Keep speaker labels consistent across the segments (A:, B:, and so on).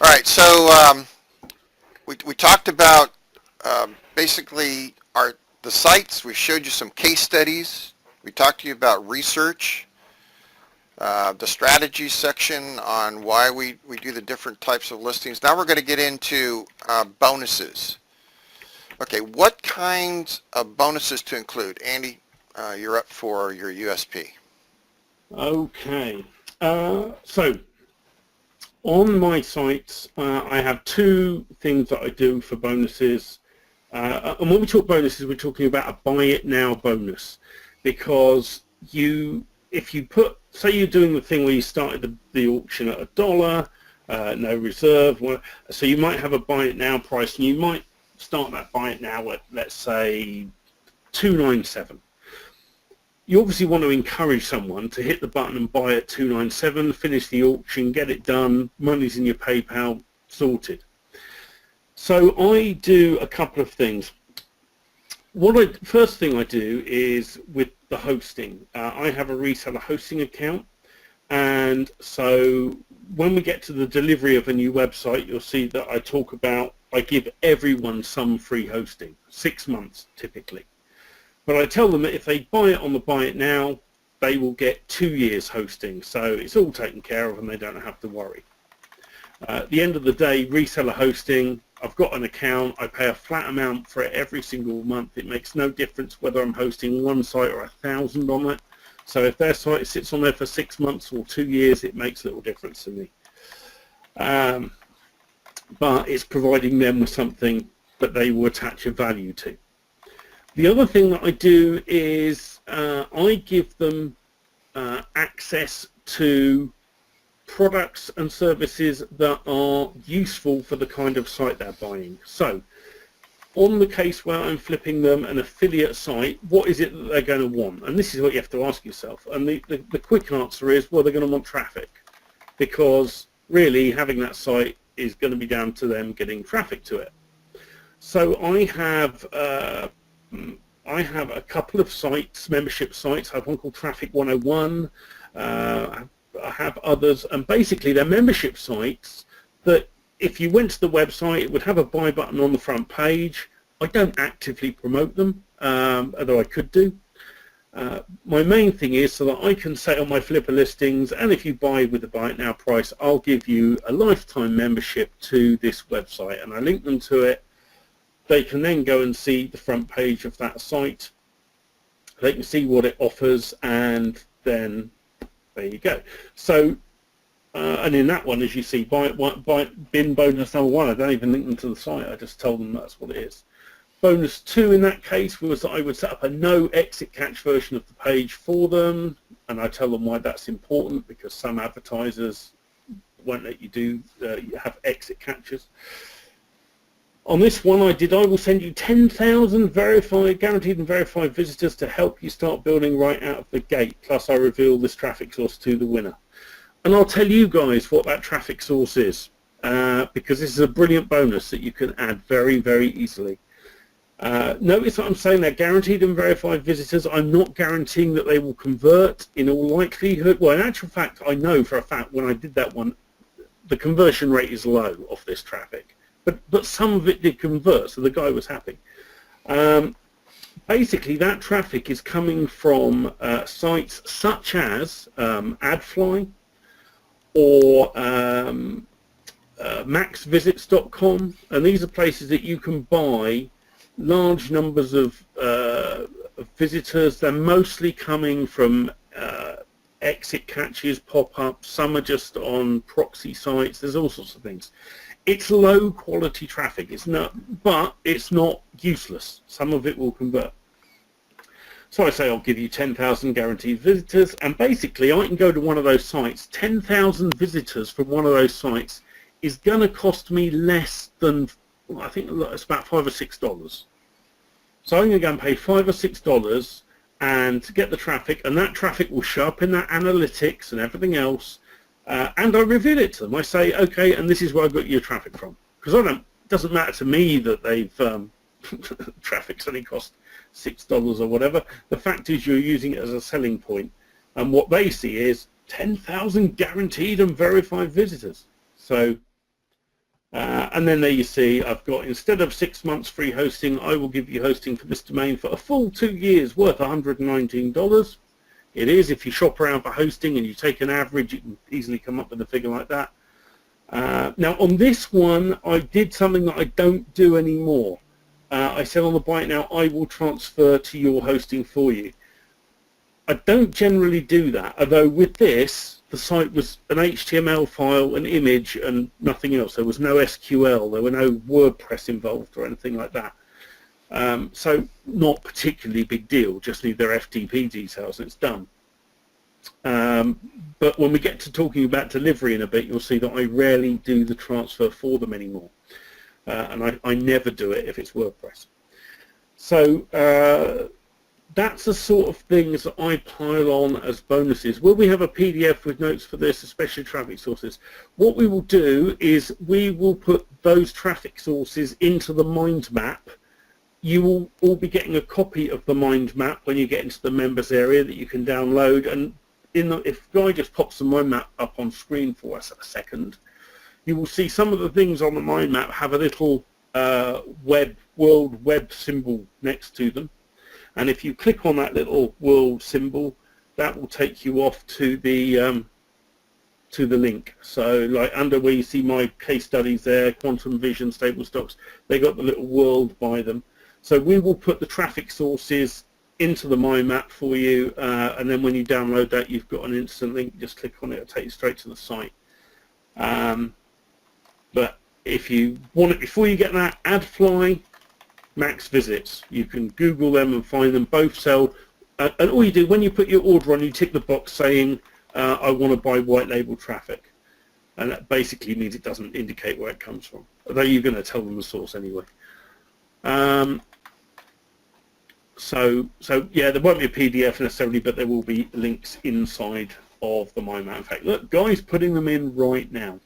A: All right, so we talked about basically the sites. We showed you some case studies. We talked to you about research, the strategy section on why we do the different types of listings. Now we're going to get into bonuses. Okay, what kinds of bonuses to include? Andy, you're up for your USP.
B: Okay, so on my sites, I have two things that I do for bonuses. And when we talk bonuses, we're talking about a buy it now bonus, because if you put, say you're doing the thing where you started the auction at $1, no reserve, so you might have a buy it now price, and you might start that buy it now at, let's say, $297. You obviously want to encourage someone to hit the button and buy at $297, finish the auction, get it done, money's in your PayPal, sorted. So I do a couple of things. First thing I do is with the hosting. I have a reseller hosting account, and so when we get to the delivery of a new website, you'll see that I give everyone some free hosting, 6 months typically. But I tell them that if they buy it on the buy it now, they will get 2 years hosting. So it's all taken care of and they don't have to worry. At the end of the day, reseller hosting, I've got an account, I pay a flat amount for it every single month. It makes no difference whether I'm hosting one site or 1,000 on it. So if their site sits on there for 6 months or 2 years, it makes little difference to me. But it's providing them with something that they will attach a value to. The other thing that I do is I give them access to products and services that are useful for the kind of site they're buying. So on the case where I'm flipping them an affiliate site, what is it that they're going to want? And this is what you have to ask yourself. And the quick answer is, well, they're going to want traffic, because really having that site is going to be down to them getting traffic to it. So I have a couple of sites, membership sites. I have one called Traffic 101. I have others, and basically they're membership sites that if you went to the website, it would have a buy button on the front page. I don't actively promote them, although I could do. My main thing is so that I can say on my flipper listings, and if you buy with the buy it now price, I'll give you a lifetime membership to this website, and I link them to it. They can then go and see the front page of that site. They can see what it offers, and then there you go. So, and in that one, as you see, buy bin bonus number 1, I don't even link them to the site. I just tell them that's what it is. Bonus 2 in that case was that I would set up a no exit catch version of the page for them, and I tell them why that's important, because some advertisers won't let you do have exit catches. On this one I will send you 10,000 guaranteed and verified visitors to help you start building right out of the gate, plus I reveal this traffic source to the winner. And I'll tell you guys what that traffic source is, because this is a brilliant bonus that you can add very, very easily. Notice that I'm saying they're guaranteed and verified visitors. I'm not guaranteeing that they will convert in all likelihood. Well, in actual fact, I know for a fact when I did that one, the conversion rate is low off this traffic. But some of it did convert, so the guy was happy. Basically, that traffic is coming from sites such as AdFly or maxvisits.com, and these are places that you can buy large numbers of visitors. They're mostly coming from exit catches, pop-ups. Some are just on proxy sites. There's all sorts of things. It's low quality traffic. It's not, but it's not useless. Some of it will convert. So I say I'll give you 10,000 guaranteed visitors, and basically I can go to one of those sites. 10,000 visitors from one of those sites is going to cost me less than, well, I think it's about $5 or $6. So I'm going to go and pay $5 or $6 and to get the traffic, and that traffic will show up in that analytics and everything else. And I reveal it to them. I say, okay, and this is where I got your traffic from. Because it doesn't matter to me that they've traffic's only cost $6 or whatever. The fact is you're using it as a selling point. And what they see is 10,000 guaranteed and verified visitors. So And then there you see I've got, instead of 6 months free hosting, I will give you hosting for this domain for a full 2 years worth $119. It is, if you shop around for hosting and you take an average, you can easily come up with a figure like that. Now on this one, I did something that I don't do anymore. I said on the Buy It Now, I will transfer to your hosting for you. I don't generally do that, although with this, the site was an HTML file, an image, and nothing else. There was no SQL, there were no WordPress involved or anything like that. So not particularly big deal, just need their FTP details and it's done. But when we get to talking about delivery in a bit, you'll see that I rarely do the transfer for them anymore. And I never do it if it's WordPress. So that's the sort of things that I pile on as bonuses. Will we have a PDF with notes for this, especially traffic sources? What we will do is we will put those traffic sources into the mind map. You will all be getting a copy of the mind map when you get into the members area that you can download. And if Guy just pops the mind map up on screen for us a second, you will see some of the things on the mind map have a little world web symbol next to them. And if you click on that little world symbol, that will take you off to the link. So like under where you see my case studies there, Quantum Vision, Stable Stocks, they got the little world by them. So we will put the traffic sources into the mind map for you, and then when you download that, you've got an instant link. Just click on it, it'll take you straight to the site. But if you want it before you get that, AdFly, Max Visits. You can Google them and find them. Both sell. And all you do, when you put your order on, you tick the box saying, I want to buy white label traffic. And that basically means it doesn't indicate where it comes from. Although you're going to tell them the source anyway. So yeah, there won't be a PDF necessarily, but there will be links inside of the mind map. In fact, look, Guy's putting them in right now.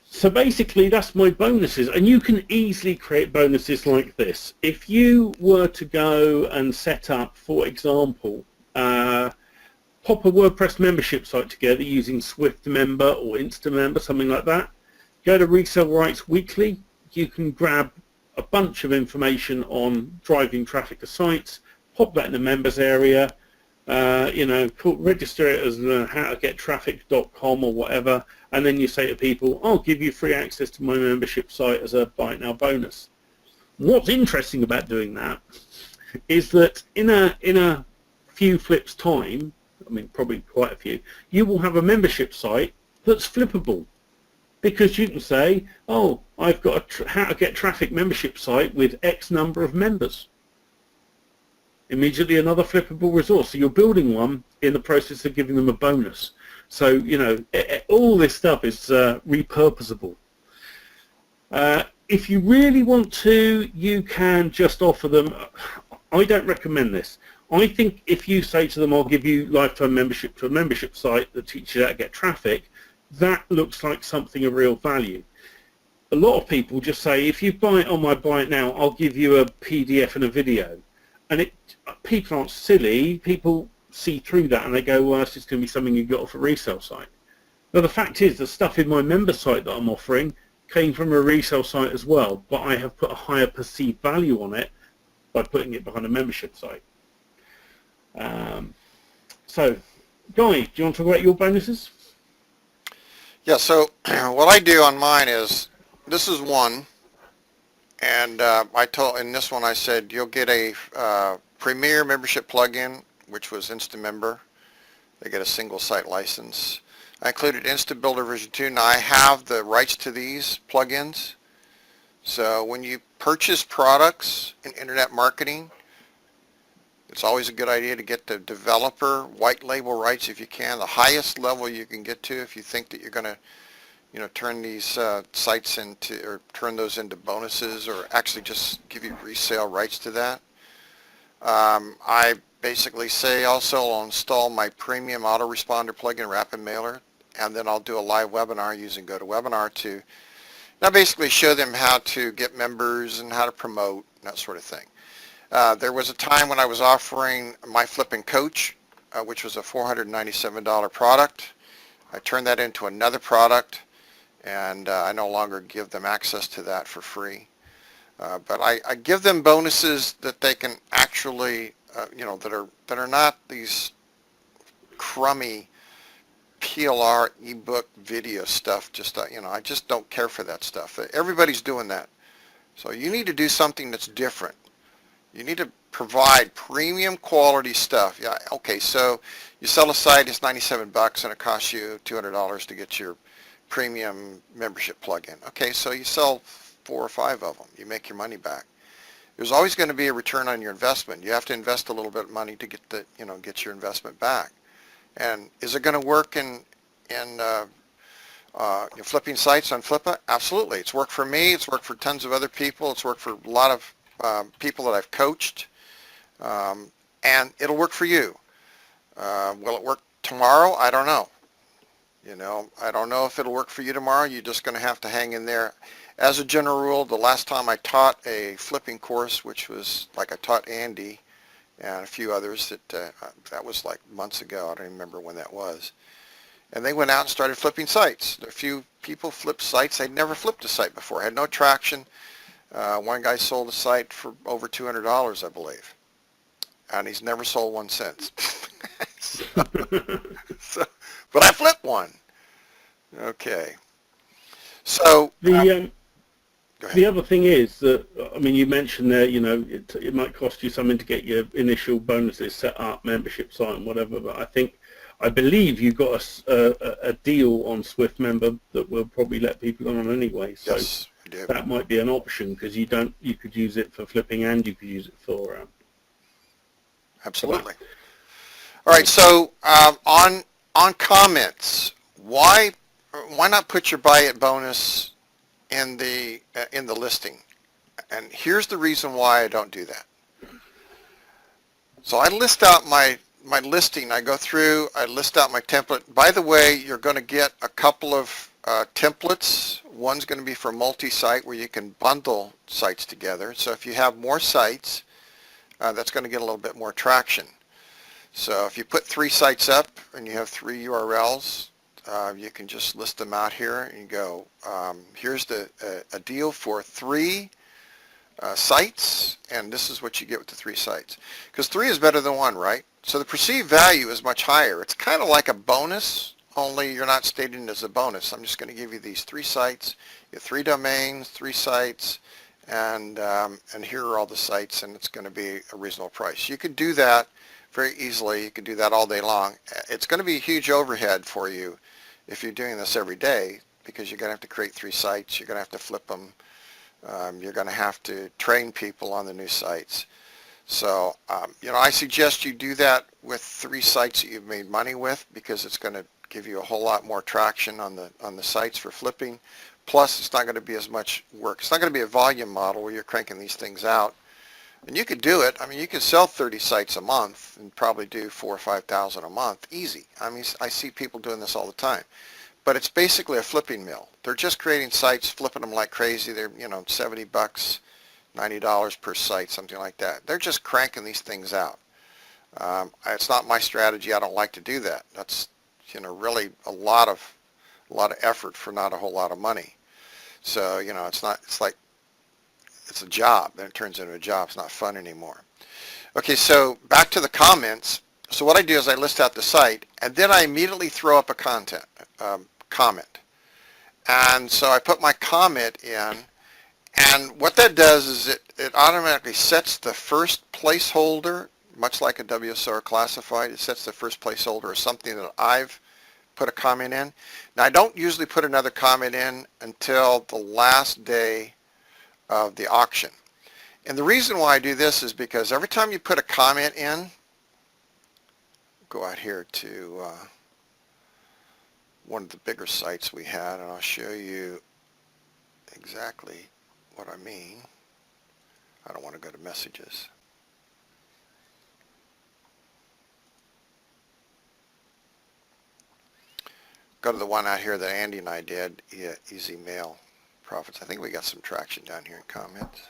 B: So basically that's my bonuses, and you can easily create bonuses like this. If you were to go and set up, for example, pop a WordPress membership site together using Swift Member or Instamember, something like that, go to Resale Rights Weekly, you can grab a bunch of information on driving traffic to sites, pop that in the members area, register it as howtogettraffic.com or whatever, and then you say to people, I'll give you free access to my membership site as a Buy It Now bonus. What's interesting about doing that is that in a few flips time, I mean probably quite a few, you will have a membership site that's flippable, because you can say, oh, I've got a How to Get Traffic membership site with X number of members. Immediately another flippable resource. So you're building one in the process of giving them a bonus. So, all this stuff is repurposable. If you really want to, you can just offer them. I don't recommend this. I think if you say to them, I'll give you lifetime membership to a membership site that teaches you how to get traffic, that looks like something of real value. A lot of people just say, if you buy it on my Buy It Now, I'll give you a PDF and a video. And people aren't silly. People see through that and they go, well, this is going to be something you've got off a resale site. Now, the fact is, the stuff in my member site that I'm offering came from a resale site as well, but I have put a higher perceived value on it by putting it behind a membership site. So, Guy, do you want to talk about your bonuses?
A: Yeah, so what I do on mine is, this is one, and in this one I said you'll get a Premier membership plugin, which was Instamember. They get a single site license. I included InstaBuilder version 2. Now I have the rights to these plugins. So when you purchase products in internet marketing, it's always a good idea to get the developer white label rights if you can. The highest level you can get to if you think that you're going to turn these sites into, or turn those into bonuses, or actually just give you resale rights to that. I basically say also I'll install my premium autoresponder plugin, Rapid Mailer, and then I'll do a live webinar using GoToWebinar to now basically show them how to get members and how to promote, and that sort of thing. There was a time when I was offering My Flippin' Coach, which was a $497 product. I turned that into another product, and I no longer give them access to that for free. But I give them bonuses that they can actually, that are not these crummy PLR ebook video stuff. Just I just don't care for that stuff. Everybody's doing that, so you need to do something that's different. You need to provide premium quality stuff. Yeah, okay. So you sell a site, it's $97, and it costs you $200 to get your premium membership plugin. Okay, so you sell 4 or 5 of them. You make your money back. There's always going to be a return on your investment. You have to invest a little bit of money to get your investment back. And is it going to work in flipping sites on Flippa? Absolutely. It's worked for me. It's worked for tons of other people. It's worked for a lot of people that I've coached. And it'll work for you. Will it work tomorrow? I don't know. I don't know if it'll work for you tomorrow. You're just going to have to hang in there. As a general rule, the last time I taught a flipping course, which was like I taught Andy and a few others, that was like months ago. I don't even remember when that was. And they went out and started flipping sites. A few people flipped sites. They'd never flipped a site before, had no traction. One guy sold a site for over $200, I believe. And he's never sold one since. But I flipped one. Okay. So
B: the other thing is that, I mean, you mentioned there, it might cost you something to get your initial bonuses set up, membership site and whatever, but I believe you got a deal on Swift Member that will probably let people on anyway. So
A: yes, I do.
B: That might be an option because you could use it for flipping and you could use it for
A: absolutely. All right, so on comments, why not put your buy it bonus in the listing? And here's the reason why I don't do that. So I list out my listing. I go through, I list out my template. By the way, you're going to get a couple of templates. One's going to be for multi-site where you can bundle sites together. So if you have more sites, that's going to get a little bit more traction. So if you put 3 sites up and you have 3 URLs, you can just list them out here and you go, here's a deal for 3 sites, and this is what you get with the 3 sites. Because 3 is better than 1, right? So the perceived value is much higher. It's kind of like a bonus, only you're not stating it as a bonus. I'm just going to give you these 3 sites, you have 3 domains, 3 sites, and here are all the sites, and it's going to be a reasonable price. You could do that very easily. You can do that all day long. It's going to be a huge overhead for you if you're doing this every day, because you're going to have to create 3 sites. You're going to have to flip them. You're going to have to train people on the new sites. So, I suggest you do that with 3 sites that you've made money with, because it's going to give you a whole lot more traction on the sites for flipping. Plus, it's not going to be as much work. It's not going to be a volume model where you're cranking these things out. And you could do it. I mean, you could sell 30 sites a month and probably do 4,000 or 5,000 a month, easy. I mean, I see people doing this all the time. But it's basically a flipping mill. They're just creating sites, flipping them like crazy. They're, $70, $90 per site, something like that. They're just cranking these things out. It's not my strategy. I don't like to do that. That's, really a lot of effort for not a whole lot of money. So, it's a job, then it turns into a job. It's not fun anymore. Okay, so back to the comments. So what I do is I list out the site, and then I immediately throw up a comment. And so I put my comment in, and what that does is it automatically sets the first placeholder, much like a WSO classified. It sets the first placeholder as something that I've put a comment in. Now, I don't usually put another comment in until the last day of the auction. And the reason why I do this is because every time you put a comment in, go out here to one of the bigger sites we had, and I'll show you exactly what I mean. I don't want to go to messages. Go to the one out here that Andy and I did, Easy Mail Profits. I think we got some traction down here in comments.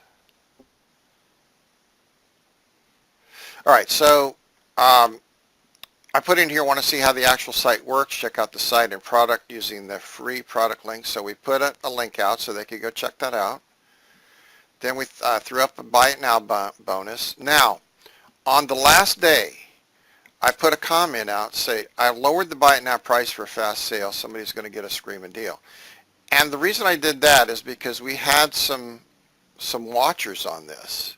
A: All right, so I put in here, want to see how the actual site works, check out the site and product using the free product link. So we put a link out so they could go check that out. Then we threw up a buy it now bonus. Now, on the last day, I put a comment out, say, I lowered the buy it now price for a fast sale. Somebody's going to get a screaming deal. And the reason I did that is because we had some watchers on this.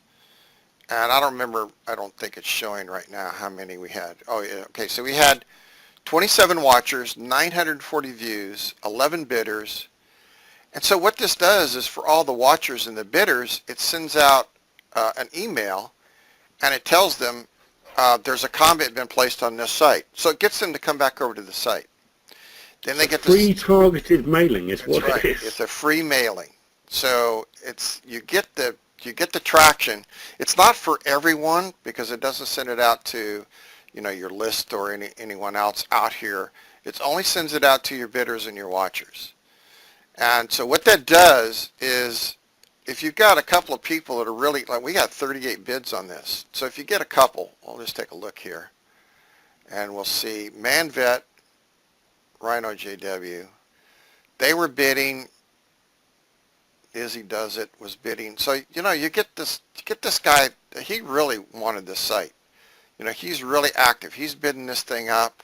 A: And I don't think it's showing right now how many we had. Oh, yeah, okay, so we had 27 watchers, 940 views, 11 bidders. And so what this does is for all the watchers and the bidders, it sends out an email and it tells them there's a comment been placed on this site. So it gets them to come back over to the site. Then they get
B: free targeted mailing is what
A: right.
B: it is.
A: It's a free mailing. So you get the traction. It's not for everyone because it doesn't send it out to, your list or anyone else out here. It only sends it out to your bidders and your watchers. And so what that does is if you've got a couple of people that are really, like we got 38 bids on this. So if you get a couple, we'll just take a look here and we'll see Manvet, Rhino JW, they were bidding. Izzy Does It was bidding. So, you get this guy, he really wanted this site. He's really active. He's bidding this thing up.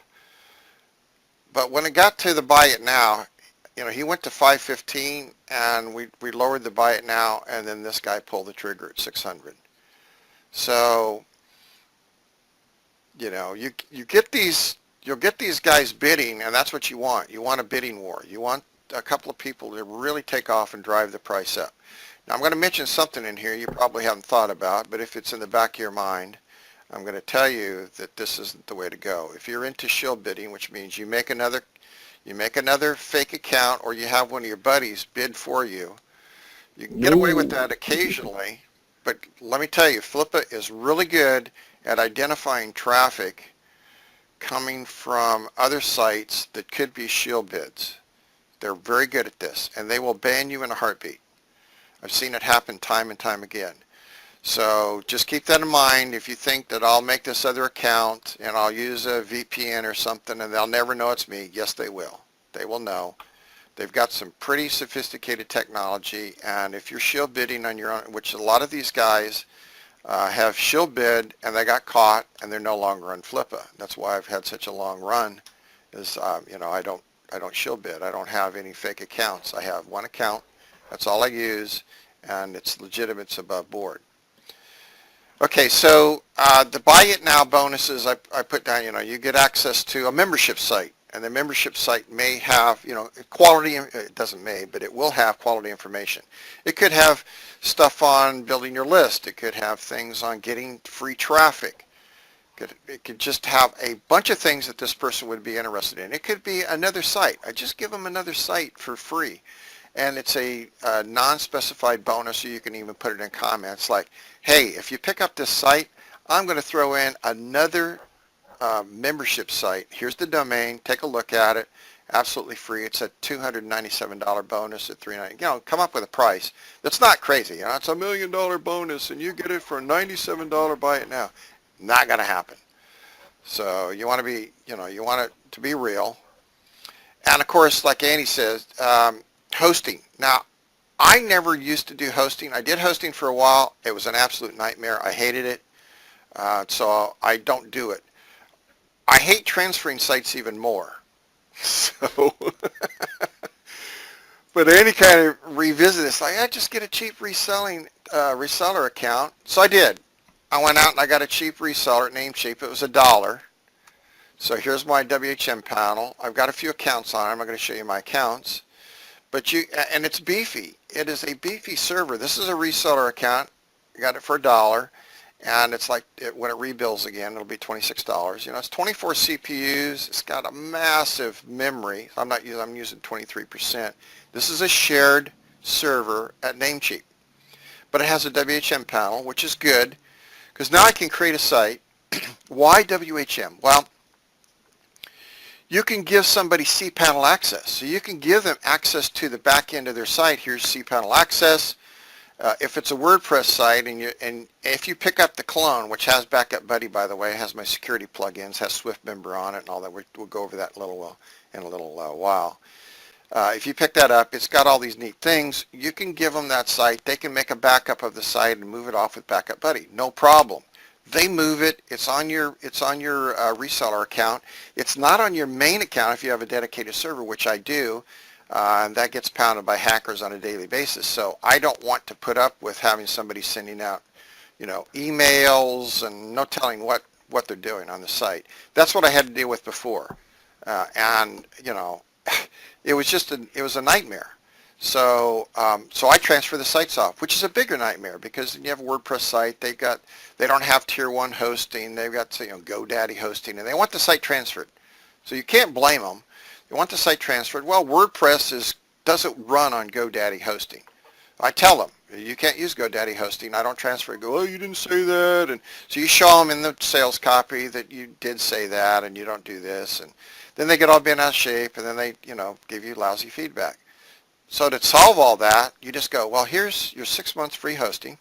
A: But when it got to the buy it now, he went to 515 and we lowered the buy it now and then this guy pulled the trigger at 600. So, you'll get these guys bidding and that's what you want. You want a bidding war. You want a couple of people to really take off and drive the price up. Now I'm going to mention something in here you probably haven't thought about, but if it's in the back of your mind, I'm going to tell you that this isn't the way to go. If you're into shill bidding, which means you make another fake account or you have one of your buddies bid for you, you can get away with that occasionally, but let me tell you, Flippa is really good at identifying traffic coming from other sites that could be shill bids. They're very good at this, and they will ban you in a heartbeat. I've seen it happen time and time again. So just keep that in mind. If you think that I'll make this other account and I'll use a VPN or something and they'll never know it's me, yes, they will. They will know. They've got some pretty sophisticated technology, and if you're shill bidding on your own, which a lot of these guys have shill bid and they got caught and they're no longer on Flippa. That's why I've had such a long run is, I don't shill bid. I don't have any fake accounts. I have one account. That's all I use, and it's legitimate. It's above board. Okay, so the buy it now bonuses I put down, you get access to a membership site, and the membership site may have, quality, it doesn't may, but it will have quality information. It could have stuff on building your list. It could have things on getting free traffic. It could just have a bunch of things that this person would be interested in. It could be another site. I just give them another site for free. And it's a non-specified bonus, so you can even put it in comments like, hey, if you pick up this site, I'm going to throw in another membership site. Here's the domain. Take a look at it. Absolutely free. It's a $297 bonus at $390. Come up with a price that's not crazy. It's $1 million bonus, and you get it for a $97 buy it now. Not going to happen. So you want to be, you want it to be real. And of course, like Andy says, hosting. Now, I never used to do hosting. I did hosting for a while. It was an absolute nightmare. I hated it. So I don't do it. I hate transferring sites even more. So, but any kind of revisit this, I just get a cheap reseller account. So I did. I went out and I got a cheap reseller, Namecheap. It was $1. So here's my WHM panel. I've got a few accounts on it. I'm not going to show you my accounts. But and it's beefy. It is a beefy server. This is a reseller account. I got it for $1. And it's like when it rebuilds again, it'll be $26. It's 24 CPUs. It's got a massive memory. I'm using 23%. This is a shared server at Namecheap. But it has a WHM panel, which is good. Because now I can create a site. Why WHM? Well, you can give somebody cPanel access. So you can give them access to the back end of their site. Here's cPanel access. If it's a WordPress site and if you pick up the clone, which has Backup Buddy, by the way, has my security plugins, has SwiftMember on it and all that, we'll go over that in a little while. If you pick that up, it's got all these neat things. You can give them that site. They can make a backup of the site and move it off with Backup Buddy. No problem. They move it. It's on your reseller account. It's not on your main account if you have a dedicated server, which I do. And that gets pounded by hackers on a daily basis. So I don't want to put up with having somebody sending out, emails and no telling what they're doing on the site. That's what I had to deal with before. It was a nightmare. So I transfer the sites off, which is a bigger nightmare because you have a WordPress site. They don't have tier 1 hosting. They've got GoDaddy hosting, and they want the site transferred. So you can't blame them. They want the site transferred. Well, WordPress doesn't run on GoDaddy hosting. I tell them, you can't use GoDaddy hosting. I don't transfer it. Go, oh, you didn't say that. And so you show them in the sales copy that you did say that and you don't do this. And then they get all bent out of shape and then they, give you lousy feedback. So to solve all that, you just go, well, here's your 6 months free hosting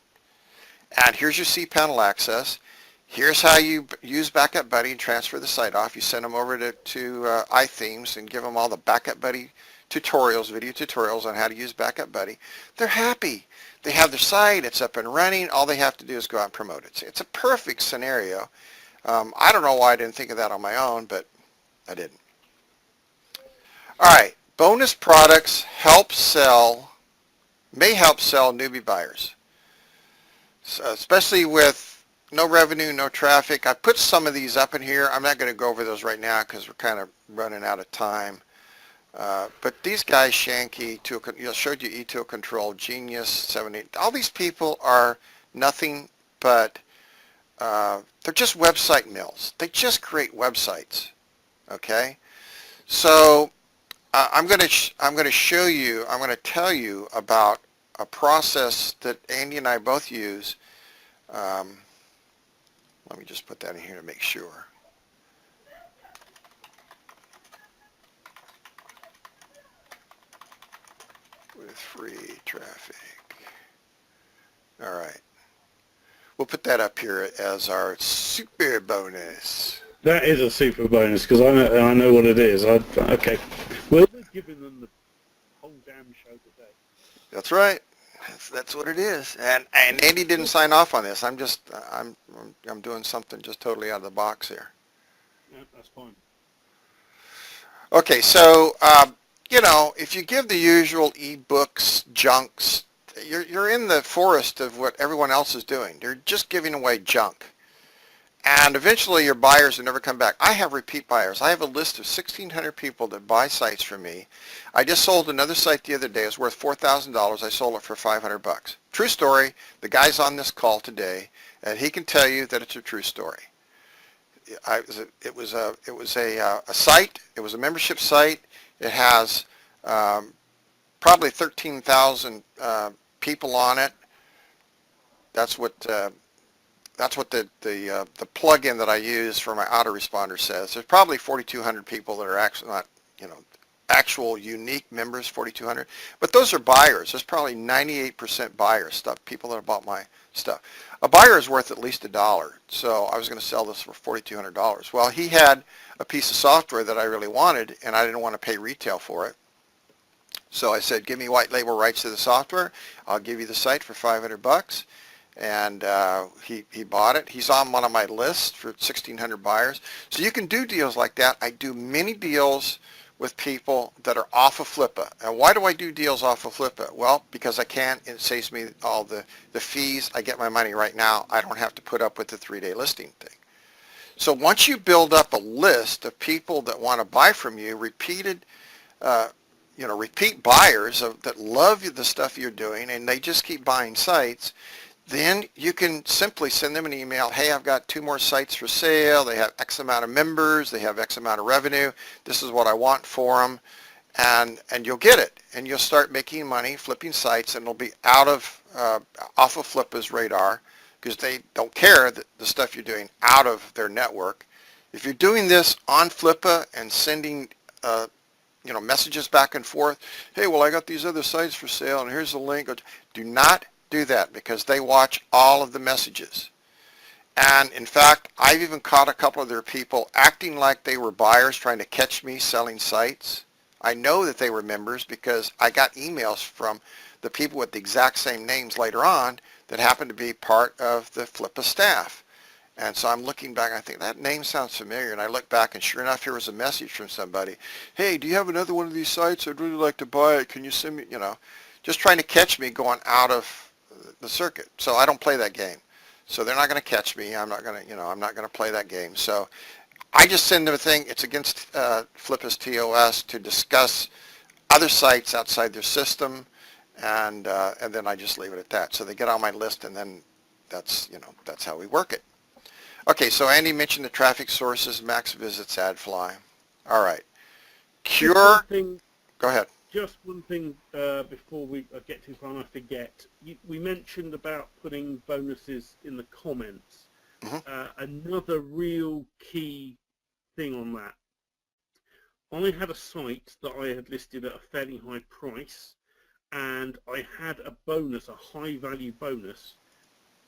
A: and here's your cPanel access. Here's how you use Backup Buddy and transfer the site off. You send them over to iThemes and give them all the Backup Buddy tutorials, video tutorials on how to use Backup Buddy. They're happy. They have their site. It's up and running. All they have to do is go out and promote it. It's a perfect scenario. I don't know why I didn't think of that on my own, but I didn't. All right. Bonus products may help sell newbie buyers, so especially with no revenue, no traffic. I put some of these up in here. I'm not going to go over those right now because we're kind of running out of time. But these guys, Shanky, showed you eTool Control, Genius, 78. All these people are nothing but, they're just website mills. They just create websites. Okay? So I'm going to tell you about a process that Andy and I both use. Let me just put that in here to make sure. With free traffic. All right. We'll put that up here as our super bonus.
B: That is a super bonus because I know what it is. Okay. We're giving them the whole damn show today.
A: That's right. That's what it is. And Andy didn't sign off on this. I'm doing something just totally out of the box here.
B: Yeah, that's fine.
A: Okay, so if you give the usual e-books, junks, you're in the forest of what everyone else is doing. They're just giving away junk. And eventually your buyers will never come back. I have repeat buyers. I have a list of 1,600 people that buy sites from me. I just sold another site the other day. It was worth $4,000. I sold it for $500. True story. The guy's on this call today, and he can tell you that it's a true story. It was a site. It was a membership site. It has probably 13,000 people on it. That's what the plugin that I use for my autoresponder says. There's probably 4,200 people that are actually not, actual unique members, 4,200. But those are buyers. There's probably 98% buyers, people that have bought my stuff. A buyer is worth at least $1. So I was going to sell this for $4,200. Well, he had a piece of software that I really wanted, and I didn't want to pay retail for it. So I said, give me white label rights to the software. I'll give you the site for $500. And he bought it. He's on one of my lists for 1,600 buyers. So you can do deals like that. I do many deals with people that are off of Flippa. And why do I do deals off of Flippa? Well, because I can. It saves me all the fees. I get my money right now. I don't have to put up with the 3-day listing thing. So once you build up a list of people that want to buy from you, repeat buyers that love the stuff you're doing, and they just keep buying sites, then you can simply send them an email. Hey, I've got 2 more sites for sale. They have X amount of members. They have X amount of revenue. This is what I want for them. And you'll get it. And you'll start making money flipping sites, and it'll be off of Flippa's radar because they don't care that the stuff you're doing out of their network. If you're doing this on Flippa and sending messages back and forth, hey, well, I got these other sites for sale, and here's the link. Do not do that because they watch all of the messages. And in fact, I've even caught a couple of their people acting like they were buyers trying to catch me selling sites. I know that they were members because I got emails from the people with the exact same names later on that happened to be part of the Flippa staff. And so I'm looking back, I think that name sounds familiar, and I look back, and sure enough, here was a message from somebody. Hey, do you have another one of these sites? I'd really like to buy it. Can you send me, just trying to catch me going out of the circuit. So I don't play that game. So they're not going to catch me. I'm not going to, I'm not going to play that game. So I just send them a thing. It's against Flippa's TOS to discuss other sites outside their system, and then I just leave it at that. So they get on my list, and then that's how we work it. Okay, so Andy mentioned the traffic sources, max visits, AdFly. All right. Cure. Go ahead.
B: Just one thing before we get too far and I forget. We mentioned about putting bonuses in the comments. Another real key thing on that. I had a site that I had listed at a fairly high price, and I had a bonus, a high value bonus,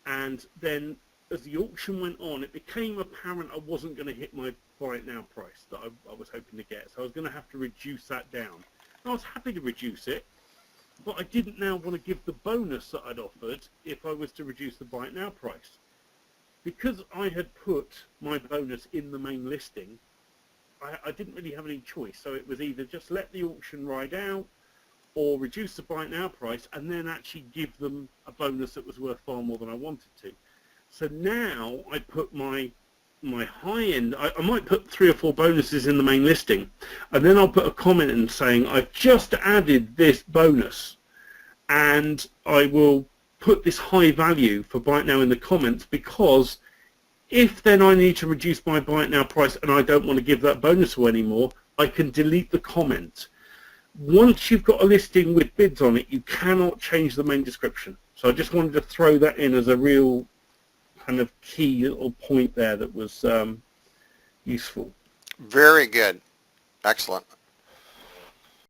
B: and then as the auction went on, it became apparent I wasn't going to hit my buy it now price that I was hoping to get, so I was going to have to reduce that down. I was happy to reduce it, but I didn't now want to give the bonus that I'd offered if I was to reduce the buy it now price. Because I had put my bonus in the main listing, I didn't really have any choice, so it was either just let the auction ride out or reduce the buy it now price and then actually give them a bonus that was worth far more than I wanted to. So now I put my high end, I might put 3 or 4 bonuses in the main listing, and then I'll put a comment in saying I've just added this bonus, and I will put this high value for buy it now in the comments, because if then I need to reduce my buy it now price and I don't want to give that bonus away anymore, I can delete the comment. Once you've got a listing with bids on it, you cannot change the main description. So I just wanted to throw that in as a real kind of key little point there that was useful.
A: Very good. Excellent.